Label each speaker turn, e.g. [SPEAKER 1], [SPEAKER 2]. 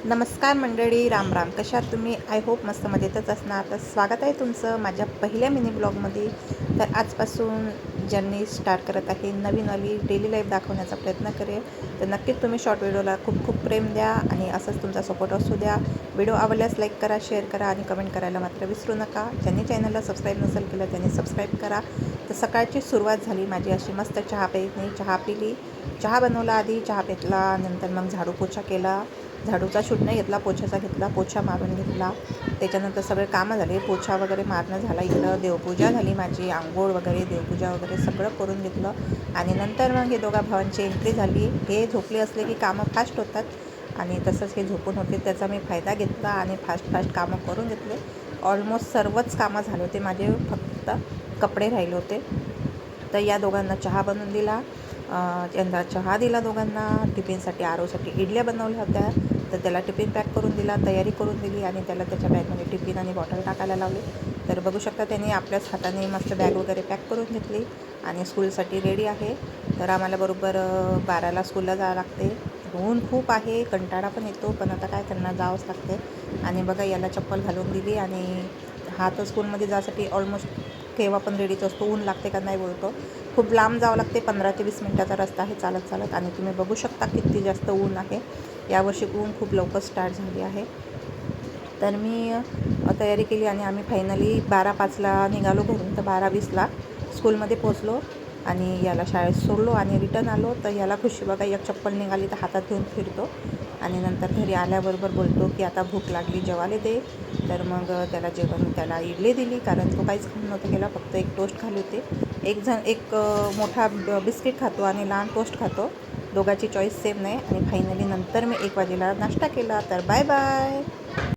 [SPEAKER 1] नमस्कार मंडळी, राम राम. कशा आहात तुम्ही? आय होप मस्त मजेतच असणार. तर स्वागत आहे तुमचं माझ्या पहिल्या मिनी ब्लॉगमध्ये. तर आजपासून जर्नी स्टार्ट करत आहे. नवीनवाली डेली लाईफ दाखवण्याचा प्रयत्न करेल. तर नक्कीच तुम्ही शॉर्ट व्हिडिओला खूप खूप प्रेम द्या आणि असंच तुमचा सपोर्ट असू द्या. व्हिडिओ आवडल्यास लाईक करा, शेअर करा आणि कमेंट करायला मात्र विसरू नका. ज्यांनी चॅनलला सबस्क्राईब नसेल केलं त्यांनी सबस्क्राईब करा. तर सकाळची सुरुवात झाली माझी अशी मस्त चहा प्यायची. चहा पिली, चहा बनवला, आधी चहा पिला, नंतर मग झाडू पोछा केला. झाडूचा शूट नाही घेतला, पोछाचा घेतला, पोछा मारून घेतला. त्याच्यानंतर सगळे कामं झाले, पोछा वगैरे मारणं झाला. इकडं देवपूजा झाली माझी, आंघोळ वगैरे, देवपूजा वगैरे सगळं करून घेतलं. आणि नंतर मग हे दोघा भावांची एंट्री झाली. हे झोपले असले की कामं फास्ट होतात आणि तसंच हे झोपून होते, त्याचा मी फायदा घेतला आणि फास्ट कामं करून घेतले. ऑलमोस्ट सर्वच कामं झाले होते माझे, फक्त कपडे राहिले होते. तर या दोघांना चहा बनवून दिला, यांना चहा दिला दोघांना. टिफिनसाठी आरोसाठी इडल्या बनवल्या होत्या, तर त्याला टिफिन पॅक करून दिला, तयारी करून दिली आणि त्याला त्याच्या बॅगमध्ये टिफिन आणि बॉटल टाकायला लावली. तर बघू शकता त्यांनी आपल्याच हाताने मस्त बॅग वगैरे पॅक करून घेतली आणि स्कूलसाठी रेडी आहे. तर आम्हाला बरोबर 12ला स्कूलला जावं लागते. ऊन खूप आहे, कंटाळा पण येतो, पण आता काय करणार, जावंच लागते. आणि बघा याला चप्पल घालून दिली आणि हा तर स्कूलमध्ये जाण्यासाठी ऑलमोस्ट केव्हा पण रेडीच असतो. ऊन लागते का नाही बोलतो. खूप लांब जावं लागते, 15 ते 20 मिनटाचा रस्ता आहे चालत चालत. आणि तुम्ही बघू शकता किती जास्त ऊन आहे. यावर्षी ऊन खूप लवकर स्टार्ट झाली आहे. तर मी तयारी केली आणि आम्ही फायनली 12:05ला निघालो घरून. तर 12:20ला स्कूलमध्ये पोचलो आणि याला शाळेत सोडलो आणि रिटर्न आलो. तर याला खुशी बघा, एक चप्पल निघाली तर हातात घेऊन फिरतो आणि नंतर घरी आल्याबरोबर बोलतो की आता भूक लागली, जेवायला दे. तर मग त्याला जेवण, त्याला इडली दिली, कारण तो काहीच खाऊन नव्हतं गेला, फक्त एक टोस्ट खाली होते. एक मोठा बिस्किट खातो आणि लहान टोस्ट खातो, दोघांची चॉईस सेम नाही. आणि फायनली नंतर मी 1 वाजेला नाश्ता केला. तर बाय बाय.